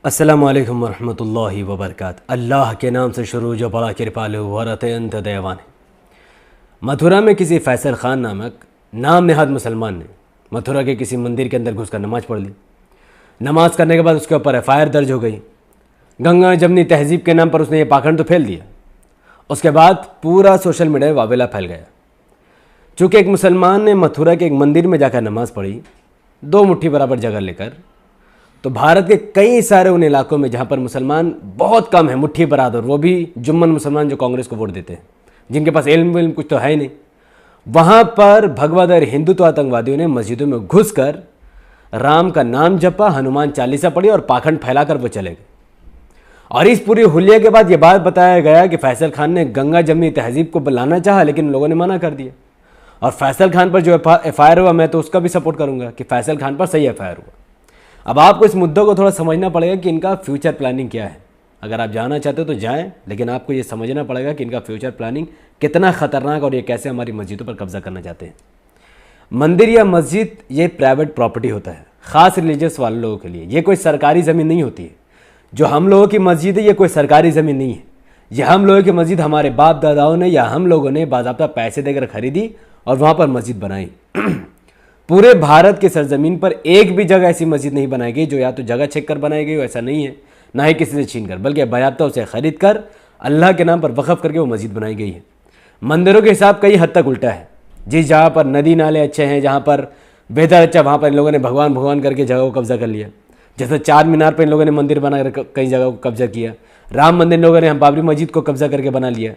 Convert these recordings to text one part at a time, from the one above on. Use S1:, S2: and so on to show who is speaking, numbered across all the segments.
S1: अस्सलामुअलैकुम वरहमतुल्लाहि वबरकातुहू। अल्लाह के नाम से शुरू जो बड़ा कृपालु वरत अंत दयावान है। मथुरा में किसी फैसल खान नामक नाम नेहाद मुसलमान ने मथुरा के किसी मंदिर के अंदर घुसकर नमाज़ पढ़ ली। नमाज करने के बाद उसके ऊपर FIR दर्ज हो गई। गंगा जमनी तहजीब के नाम पर उसने ये पाखंड तो फैल दिया। उसके बाद पूरा सोशल मीडिया में वावेला फैल गया। चूँकि एक मुसलमान ने मथुरा के एक मंदिर में जाकर नमाज़ पढ़ी 2 मुट्ठी बराबर जगह लेकर, तो भारत के कई सारे उन इलाकों में जहाँ पर मुसलमान बहुत कम है, मुट्ठी बराबर, वो भी जुम्मन मुसलमान जो कांग्रेस को वोट देते हैं, जिनके पास इल्म कुछ तो है ही नहीं, वहाँ पर भगवादर हिंदुत्व आतंकवादियों ने मस्जिदों में घुसकर राम का नाम जपा, हनुमान चालीसा पढ़ी और पाखंड फैलाकर वो चले गए। और इस पूरी हुलिया के बाद ये बात बताया गया कि फैसल खान ने गंगा जमनी तहजीब को बुलाना चाहा, लेकिन लोगों ने मना कर दिया। और फैसल खान पर जो FIR हुआ, मैं तो उसका भी सपोर्ट करूंगा कि फैसल खान पर सही FIR हुआ। अब आपको इस मुद्दों को थोड़ा समझना पड़ेगा कि इनका फ्यूचर प्लानिंग क्या है। अगर आप जाना चाहते हो तो जाएं, लेकिन आपको ये समझना पड़ेगा कि इनका फ्यूचर प्लानिंग कितना खतरनाक और ये कैसे हमारी मस्जिदों पर कब्जा करना चाहते हैं। मंदिर या मस्जिद ये प्राइवेट प्रॉपर्टी होता है, ख़ास रिलीजियस वाले लोगों के लिए। ये कोई सरकारी ज़मीन नहीं होती है। जो हम लोगों की मस्जिद है ये कोई सरकारी ज़मीन नहीं है। ये हम लोगों की मस्जिद हमारे बाप दादाओं ने या हम लोगों ने बाज़ाब्ता पैसे देकर खरीदी और वहाँ पर मस्जिद बनाई। पूरे भारत के सरजमीन पर एक भी जगह ऐसी मस्जिद नहीं बनाई गई जो या तो जगह चेक कर बनाई गई हो, ऐसा नहीं है, ना ही किसी से छीन कर, बल्कि बाज़ाब्ता उसे ख़रीद कर अल्लाह के नाम पर वक़फ़ करके वो मस्जिद बनाई गई है। मंदिरों के हिसाब कई हद तक उल्टा है। जिस जहाँ पर नदी नाले अच्छे हैं, जहाँ पर वेदर अच्छा, वहाँ पर इन लोगों ने भगवान भगवान करके जगह को कब्जा कर लिया। जैसे चार मीनार पर इन लोगों ने मंदिर बना कई जगह को कब्जा किया। राम मंदिर इन लोगों ने बाबरी मस्जिद को कब्जा करके बना लिया।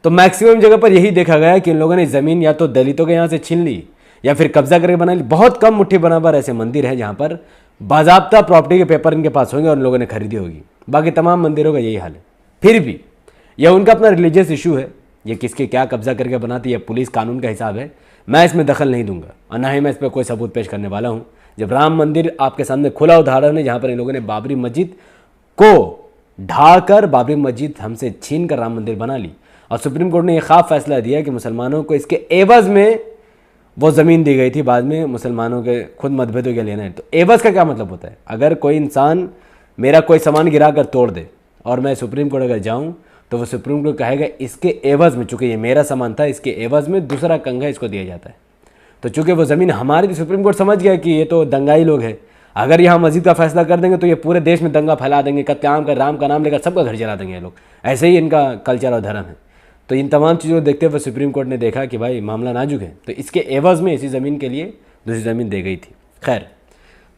S1: तो मैक्सिमम जगह पर यही देखा गया कि इन लोगों ने ज़मीन या तो दलितों के यहाँ से छीन ली या फिर कब्जा करके बना ली। बहुत कम मुट्ठी बराबर ऐसे मंदिर हैं जहाँ पर बाज़ाब्ता प्रॉपर्टी के पेपर इनके पास होंगे और उन लोगों ने खरीदी होगी। बाकी तमाम मंदिरों का यही हाल है। फिर भी यह उनका अपना रिलीजियस इशू है। ये किसके क्या कब्जा करके बनाती है, पुलिस कानून का हिसाब है। मैं इसमें दखल नहीं दूंगा और ना ही मैं इस पर कोई सबूत पेश करने वाला हूँ। जब राम मंदिर आपके सामने खुला उदाहरण है, जहाँ पर इन लोगों ने बाबरी मस्जिद को ढाकर बाबरी मस्जिद हमसे छीन कर राम मंदिर बना ली और सुप्रीम कोर्ट ने यह ख़ास फैसला दिया कि मुसलमानों को इसके एवज़ में वो ज़मीन दी गई थी। बाद में मुसलमानों के खुद मतभेदों के लेना है। तो एवज़ का क्या मतलब होता है? अगर कोई इंसान मेरा कोई सामान गिरा कर तोड़ दे और मैं सुप्रीम कोर्ट अगर जाऊँ तो वो सुप्रीम कोर्ट कहेगा इसके एवज़ में, चूँकि ये मेरा सामान था, इसके एवज़ में दूसरा कंगा इसको दिया जाता है। तो चूँकि वो ज़मीन हमारी थी, सुप्रीम कोर्ट समझ गया कि ये तो दंगाई लोग हैं, अगर यहाँ मस्जिद का फैसला कर देंगे तो ये पूरे देश में दंगा फैला देंगे, कत्लेआम कर, राम का नाम लेकर सबका घर जला देंगे ये लोग। ऐसे ही इनका कल्चर और धर्म है। तो इन तमाम चीज़ों को देखते हुए सुप्रीम कोर्ट ने देखा कि भाई मामला नाजुक है, तो इसके एवज़ में इसी ज़मीन के लिए दूसरी ज़मीन दे गई थी। खैर,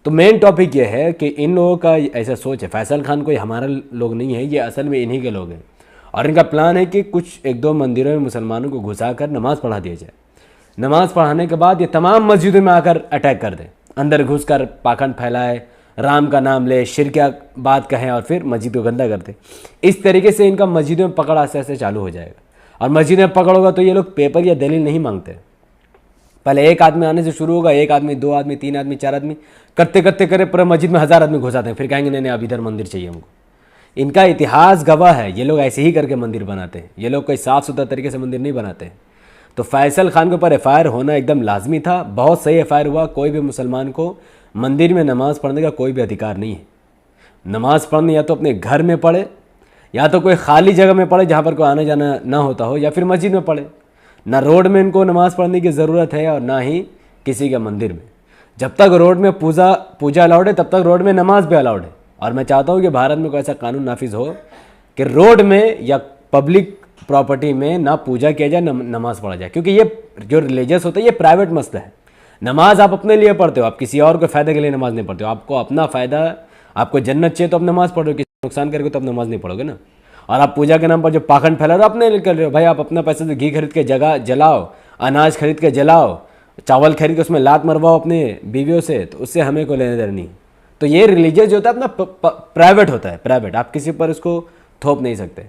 S1: तो मेन टॉपिक ये है कि इन लोगों का ऐसा सोच है। फैसल खान कोई हमारा लोग नहीं है, ये असल में इन्हीं के लोग हैं। और इनका प्लान है कि कुछ 1-2 मंदिरों में मुसलमानों को घुसा कर नमाज़ पढ़ा दिया जाए। नमाज़ पढ़ाने के बाद ये तमाम मस्जिदों में आकर अटैक कर दें, अंदर घुस कर पाखंड फैलाए, राम का नाम ले, शिरक बात कहें और फिर मस्जिद को गंदा कर दे। इस तरीके से इनका मस्जिदों में पकड़ आस्ते आस्ते चालू हो जाएगा। और मस्जिद में पकड़ होगा तो ये लोग पेपर या दलील नहीं मांगते। पहले एक आदमी आने से शुरू होगा, 1 आदमी, 2 आदमी, 3 आदमी, 4 आदमी, करते करते करे पूरा मस्जिद में 1000 आदमी घुसाते हैं। फिर कहेंगे नहीं नहीं अब इधर मंदिर चाहिए हमको। इनका इतिहास गवाह है, ये लोग ऐसे ही करके मंदिर बनाते हैं। ये लोग कोई साफ़ सुथरा तरीके से मंदिर नहीं बनाते हैं। तो फैसल खान के ऊपर FIR होना एकदम लाजमी था। बहुत सही FIR हुआ। कोई भी मुसलमान को मंदिर में नमाज़ पढ़ने का कोई भी अधिकार नहीं है। नमाज़ पढ़ने या तो अपने घर में पढ़े, या तो कोई खाली जगह में पढ़े जहाँ पर कोई आना जाना ना होता हो, या फिर मस्जिद में पढ़े। ना रोड में इनको नमाज़ पढ़ने की ज़रूरत है और ना ही किसी के मंदिर में। जब तक रोड में पूजा अलाउड है तब तक रोड में नमाज भी अलाउड है। और मैं चाहता हूँ कि भारत में कोई ऐसा कानून नाफिज हो कि रोड में या पब्लिक प्रॉपर्टी में ना पूजा किया जाए, ना नमाज़ पढ़ा जाए। क्योंकि ये जो रिलीजियस होता है ये प्राइवेट मसला है। नमाज आप अपने लिए पढ़ते हो, आप किसी और के फ़ायदे के लिए नमाज़ नहीं पढ़ते हो। आपको अपना फ़ायदा, आपको जन्नत चाहिए तो आप नमाज़ पढ़ो, किसी नुकसान करके तो आप नमाज़ नहीं पढ़ोगे ना। और आप पूजा के नाम पर जो पाखंड फैला रहे हो अपने लिए कर रहे हो। भाई आप अपना पैसे से घी खरीद के जगह जलाओ, अनाज खरीद के जलाओ, चावल खरीद के उसमें लात मरवाओ अपने बीवियों से, तो उससे हमें को लेने देना नहीं। तो ये रिलीजियस जो होता है अपना प्राइवेट होता है, प्राइवेट। आप किसी पर उसको थोप नहीं सकते।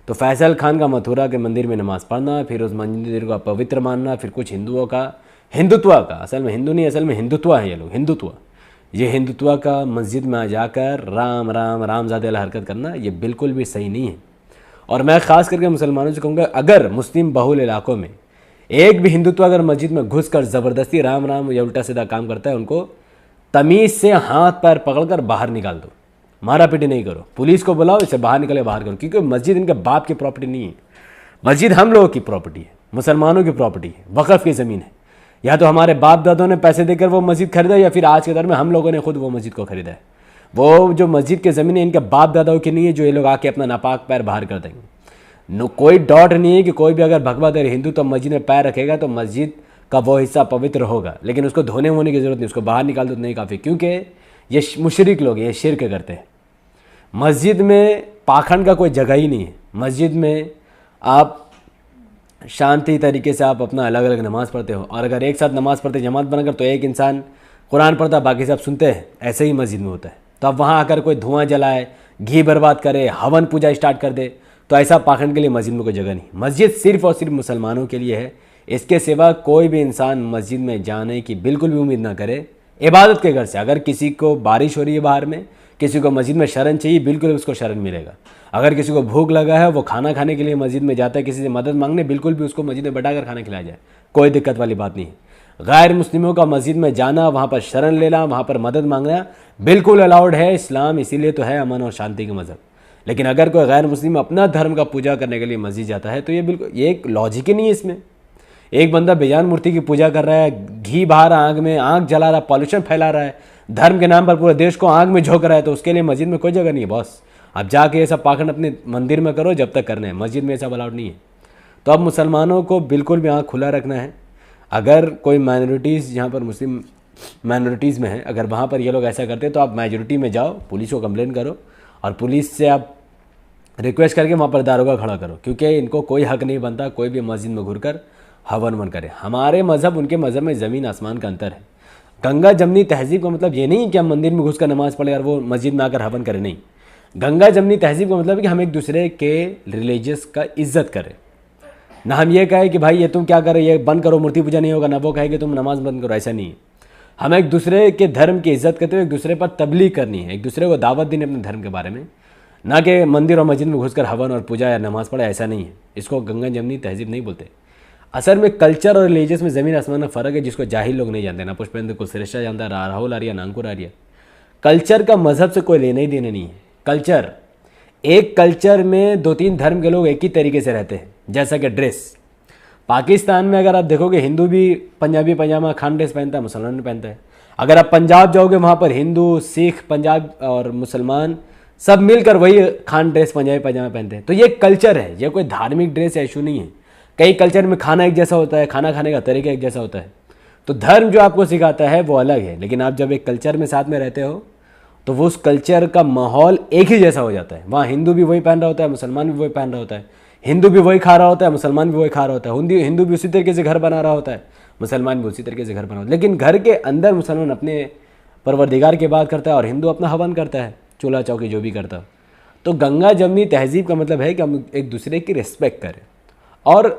S1: तो फैसल खान का मथुरा के मंदिर में नमाज़ पढ़ना, फिर उस मंदिर को पवित्र मानना, फिर कुछ हिंदुओं का, हिंदुत्व का, असल में हिंदू नहीं, असल में हिंदुत्व है ये लोग, हिंदुत्व, ये हिंदुत्व का मस्जिद में आ जाकर राम राम रामजादे वाला हरकत करना ये बिल्कुल भी सही नहीं है। और मैं ख़ास करके मुसलमानों से कहूँगा, अगर मुस्लिम बहुल इलाकों में एक भी हिंदुत्व अगर मस्जिद में घुस कर ज़बरदस्ती राम राम या उल्टा सीधा काम करता है, उनको तमीज़ से हाथ पैर पकड़कर बाहर निकाल दो। मारा पीटी नहीं करो, पुलिस को बुलाओ, इसे बाहर निकले बाहर करो, क्योंकि मस्जिद इनके बाप की प्रॉपर्टी नहीं है। मस्जिद हम लोगों की प्रॉपर्टी है, मुसलमानों की प्रॉपर्टी है, वक़फ़ की ज़मीन है। या तो हमारे बाप दादों ने पैसे देकर वो मस्जिद खरीदा, या फिर आज के दौर में हम लोगों ने खुद वो मस्जिद को खरीदा है। वो जो मस्जिद की ज़मीन है इनके बाप दादाओं की नहीं है, जो ये लोग आके अपना नापाक पैर बाहर कर देंगे। कोई डाउट नहीं है कि कोई भी अगर भगवा दे हिंदू तो मस्जिद में पैर रखेगा तो मस्जिद का वो हिस्सा पवित्र होगा, लेकिन उसको धोने होने की ज़रूरत नहीं, उसको बाहर निकाल दो तो नहीं काफ़ी, क्योंकि ये मुशरिक लोग ये शिरक करते हैं। मस्जिद में पाखंड का कोई जगह ही नहीं है। मस्जिद में आप शांति तरीके से आप अपना अलग अलग नमाज़ पढ़ते हो, और अगर एक साथ नमाज़ पढ़ते जमात बनाकर तो एक इंसान कुरान पढ़ता बाकी सब सुनते हैं, ऐसे ही मस्जिद में होता है। तो अब वहाँ आकर कोई धुआं जलाए, घी बर्बाद करे, हवन पूजा स्टार्ट कर दे, तो ऐसा पाखंड के लिए मस्जिद में कोई जगह नहीं। मस्जिद सिर्फ़ और सिर्फ मुसलमानों के लिए है। इसके सिवा कोई भी इंसान मस्जिद में जाने की बिल्कुल भी उम्मीद ना करे इबादत के घर से। अगर किसी को बारिश हो रही है बाहर में, किसी को मस्जिद में शरण चाहिए, बिल्कुल उसको शरण मिलेगा। अगर किसी को भूख लगा है, वो खाना खाने के लिए मस्जिद में जाता है, किसी से मदद मांगने, बिल्कुल भी उसको मस्जिद में बैठाकर खाना खिलाया जाए, कोई दिक्कत वाली बात नहीं है। गैर मुस्लिमों का मस्जिद में जाना, वहाँ पर शरण लेना, वहाँ पर मदद मांगना बिल्कुल अलाउड है। इस्लाम इसीलिए तो है अमन और शांति का मज़हब। लेकिन अगर कोई गैर मुस्लिम अपना धर्म का पूजा करने के लिए मस्जिद जाता है तो ये बिल्कुल ये एक लॉजिक ही नहीं है इसमें। एक बंदा बेजान मूर्ति की पूजा कर रहा है, घी बहा रहा आग में, आग जला रहा, पॉल्यूशन फैला रहा है, धर्म के नाम पर पूरे देश को आग में झोंक रहा है, तो उसके लिए मस्जिद में कोई जगह नहीं है बॉस। अब जाके ये सब पाखंड अपने मंदिर में करो जब तक करना है, मस्जिद में ऐसा अलाउड नहीं है। तो अब मुसलमानों को बिल्कुल भी आँख खुला रखना है। अगर कोई माइनॉरिटीज़ जहाँ पर मुस्लिम माइनॉरिटीज़ में है, अगर वहाँ पर ये लोग ऐसा करते हैं तो आप मेजॉरिटी में जाओ, पुलिस को कंप्लेन करो और पुलिस से आप रिक्वेस्ट करके वहाँ पर दारोगा खड़ा करो, क्योंकि इनको कोई हक नहीं बनता कोई भी मस्जिद में घुरकर हवन वन करे। हमारे मज़हब उनके मज़हब में ज़मीन आसमान का अंतर है। गंगा जमनी तहज़ीब का मतलब ये नहीं कि हम मंदिर में घुस कर नमाज़ पढ़े और वो मस्जिद में आकर हवन करें, नहीं। गंगा जमनी तहज़ीब का मतलब है कि हम एक दूसरे के रिलीजियस का इज़्ज़त करें। ना हम ये कहें कि भाई ये तुम क्या करो, ये बंद करो, मूर्ति पूजा नहीं होगा, ना वो कहे कि तुम नमाज़ बंद करो, ऐसा नहीं है। हम एक दूसरे के धर्म की इज़्ज़त करते हुए एक दूसरे पर तबलीग करनी है, एक दूसरे को दावत देनी अपने धर्म के बारे में, ना कि मंदिर और मस्जिद में घुसकर हवन और पूजा या नमाज़ पढ़े, ऐसा नहीं है। इसको गंगा जमनी तहज़ीब नहीं बोलते। असल में कल्चर और रिलीजियस में ज़मीन आसमान का फ़र्क है, जिसको जाहिल लोग नहीं जानते। ना पुष्पेंद्र को श्रेष्ठा जानता है, राहुल आर्या, नांकुर आर्या। कल्चर का मज़हब से कोई लेने ही देने नहीं है। कल्चर, एक कल्चर में दो तीन धर्म के लोग एक ही तरीके से रहते हैं, जैसा कि ड्रेस। पाकिस्तान में अगर आप देखोगे हिंदू भी पंजाबी पजामा खान ड्रेस पहनता है, मुसलमान भी पहनता है। अगर आप पंजाब जाओगे वहाँ पर हिंदू, सिख, पंजाब और मुसलमान सब मिलकर वही खान ड्रेस पंजाबी पजामा पहनते हैं। तो ये कल्चर है, ये कोई धार्मिक ड्रेस या इशू नहीं है। कई कल्चर में खाना एक जैसा होता है, खाना खाने का तरीका एक जैसा होता है। तो धर्म जो आपको सिखाता है वो अलग है, लेकिन आप जब एक कल्चर में साथ में रहते हो तो वो उस कल्चर का माहौल एक ही जैसा हो जाता है। वहाँ हिंदू भी वही पहन रहा होता है, मुसलमान भी वही पहन रहा होता है, हिंदू भी वही खा रहा होता है, मुसलमान भी वही खा रहा होता है, हिंदू भी उसी तरीके से घर बना रहा होता है, मुसलमान भी उसी तरीके से घर बना होता है। लेकिन घर के अंदर मुसलमान अपने परवरदिगार की बात करता है और हिंदू अपना हवन करता है, चूल्हा चौकी जो भी करता है। तो गंगा जमनी तहज़ीब का मतलब है कि हम एक दूसरे की रिस्पेक्ट करें और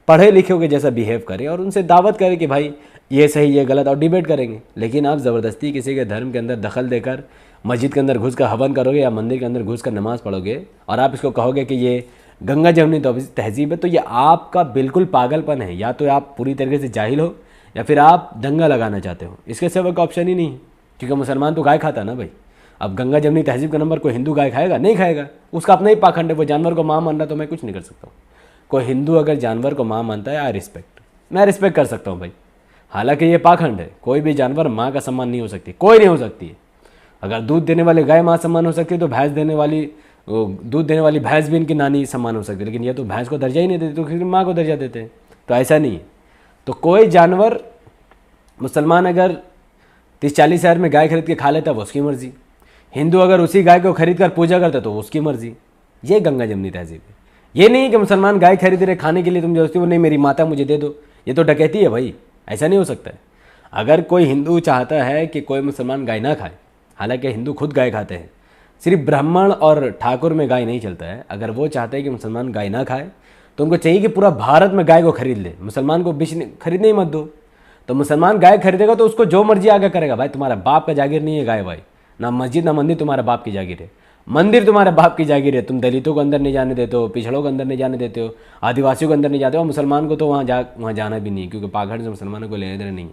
S1: पढ़े लिखे के जैसा बिहेव करें और उनसे दावत करें कि भाई ये सही ये गलत, और डिबेट करेंगे। लेकिन आप ज़बरदस्ती किसी के धर्म के अंदर दखल देकर मस्जिद के अंदर घुस कर हवन करोगे या मंदिर के अंदर घुस कर नमाज़ पढ़ोगे और आप इसको कहोगे कि ये गंगा जमनी तहज़ीब है, तो ये आपका बिल्कुल पागलपन है। या तो आप पूरी तरीके से जाहिल हो या फिर आप दंगा लगाना चाहते हो, इसके सिवा का ऑप्शन ही नहीं है। क्योंकि मुसलमान तो गाय खाता ना भाई। अब गंगा जमनी तहज़ीब का नंबर कोई हिंदू गाय खाएगा? नहीं खाएगा, उसका अपना ही पाखंड है। वो जानवर को माँ मान रहा तो मैं कुछ नहीं कर सकता हूँ। कोई हिंदू अगर जानवर को माँ मानता है, आई रिस्पेक्ट, मैं रिस्पेक्ट कर सकता हूँ भाई। हालांकि ये पाखंड है, कोई भी जानवर माँ का सम्मान नहीं हो सकती, कोई नहीं हो सकती है। अगर दूध देने वाली गाय माँ सम्मान हो सकती है तो दूध देने वाली भैंस भी इनकी नानी सम्मान हो सकती है। लेकिन ये तो भैंस को दर्जा ही नहीं देते, तो फिर माँ को दर्जा देते हैं। तो ऐसा नहीं है। तो कोई जानवर मुसलमान अगर 30-40 हज़ार में गाय खरीद के खा लेता है वो उसकी मर्ज़ी, हिंदू अगर उसी गाय को खरीद कर पूजा करता तो उसकी मर्ज़ी। ये गंगा जमनी तहज़ीब है। ये नहीं कि मुसलमान गाय खरीद रहे खाने के लिए, तुम जबरदस्ती वो नहीं मेरी माता मुझे दे दो, ये तो डकैती है भाई। ऐसा नहीं हो सकता है। अगर कोई हिंदू चाहता है कि कोई मुसलमान गाय ना खाए, हालांकि हिंदू खुद गाय खाते हैं, सिर्फ ब्राह्मण और ठाकुर में गाय नहीं चलता है। अगर वो चाहते हैं कि मुसलमान गाय ना खाए तो उनको चाहिए कि पूरा भारत में गाय को खरीद ले, मुसलमान को खरीदने ही मत दो। तो मुसलमान गाय खरीदेगा तो उसको जो मर्जी आगे करेगा। भाई तुम्हारा बाप का जागीर नहीं है गाय, भाई ना मस्जिद ना मंदिर तुम्हारे बाप की जागीर है, मंदिर तुम्हारे बाप की जागीर है। तुम दलितों को अंदर नहीं जाने देते हो, पिछड़ों को अंदर नहीं जाने देते हो, आदिवासियों को अंदर नहीं जाते हो, मुसलमान को तो वहाँ जाना भी नहीं, क्योंकि पाखंड से मुसलमानों को लेने देने नहीं।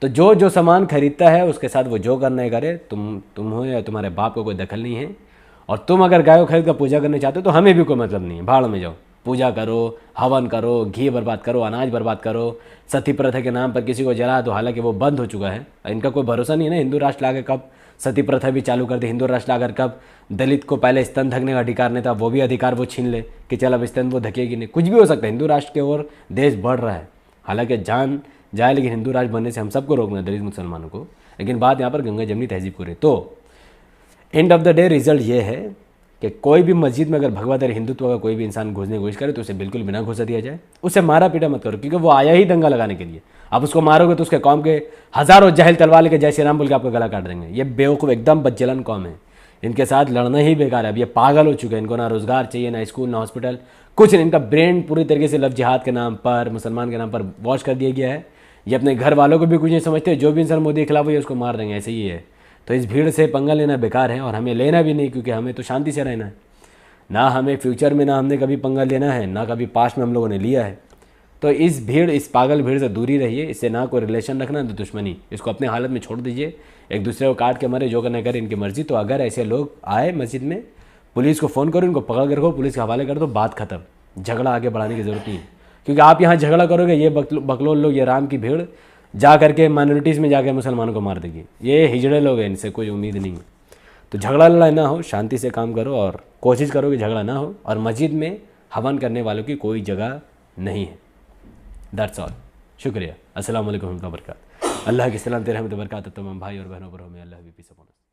S1: तो जो जो सामान खरीदता है उसके साथ वो जो करना है करे, तुम हो या तुम्हारे बाप को कोई दखल नहीं है। और तुम अगर गाय को खरीद कर पूजा करने चाहते हो तो हमें भी कोई मतलब नहीं है, भाड़ में जाओ, पूजा करो, हवन करो, घी बर्बाद करो, अनाज बर्बाद करो, सती प्रथा के नाम पर किसी को जला दो, हालांकि वो बंद हो चुका है, इनका कोई भरोसा नहीं है ना। हिंदू राष्ट्र लाकर कब सती प्रथा भी चालू कर दी, हिंदू राष्ट्र लाकर कब दलित को पहले स्तन ढकने का अधिकार नहीं था, वो भी अधिकार वो छीन ले कि चल अब स्तन वो ढकेगी नहीं, कुछ भी हो सकता है। हिंदू राष्ट्र की ओर देश बढ़ रहा है, हालांकि जान जाए, लेकिन हिंदू राष्ट्र बनने से हम सबको रोकना है, दलित मुसलमानों को। लेकिन बात यहाँ पर गंगा जमनी तहजीब को रही। तो end of the day result ये है कि कोई भी मस्जिद में अगर भगवाधारी हिंदुत्व का कोई भी इंसान घुसने की कोशिश करे तो उसे बिल्कुल बिना घुसा दिया जाए, उसे मारा पीटा मत करो, क्योंकि वो आया ही दंगा लगाने के लिए। आप उसको मारोगे तो उसके कौम के हज़ारों जाहिल तलवार लेके जय श्री राम बोल के आपका गला काट देंगे। ये बेवकूफ़ एकदम बदजलन कौम है, इनके साथ लड़ना ही बेकार है। अब ये पागल हो चुके हैं, इनको ना रोज़गार चाहिए, ना स्कूल, ना हॉस्पिटल, कुछ नहीं। इनका ब्रेन पूरी तरीके से लव जिहाद के नाम पर, मुसलमान के नाम पर वॉश कर दिया गया है। ये अपने घर वालों को भी कुछ नहीं समझते, जो भी इंसान मोदी के खिलाफ है उसको मार देंगे, ऐसे ही है। तो इस भीड़ से पंगा लेना बेकार है और हमें लेना भी नहीं, क्योंकि हमें तो शांति से रहना है। ना हमें फ्यूचर में ना हमने कभी पंगा लेना है, ना कभी पास्ट में हम लोगों ने लिया है। तो इस भीड़, इस पागल भीड़ से दूरी रहिए, इससे ना कोई रिलेशन रखना, तो दुश्मनी, इसको अपने हालत में छोड़ दीजिए। एक दूसरे को काट के मरे, जो करना करे इनकी मर्जी। तो अगर ऐसे लोग आए मस्जिद में, पुलिस को फ़ोन करो, इनको पकड़ कर रखो, पुलिस के हवाले कर दो, बात खत्म। झगड़ा आगे बढ़ाने की ज़रूरत नहीं है, क्योंकि आप यहाँ झगड़ा करोगे, ये बकलोल लोग, ये राम की भीड़ जा करके माइनॉरिटीज़ में जाकर मुसलमानों को मार देगी। ये हिजड़े लोग हैं, इनसे कोई उम्मीद नहीं है। तो झगड़ा लड़ाई ना हो, शांति से काम करो और कोशिश करो कि झगड़ा ना हो। और मस्जिद में हवन करने वालों की कोई जगह नहीं है। That's all. शुक्रिया। अस्सलाम वालेकुम व रहमतुल्लाहि व बरकातहू। अल्लाह की सलाम तेरे रहमत व बरकात तमाम भाई और बहनों पर हमें। अल्लाह भी पीस अपॉन अस।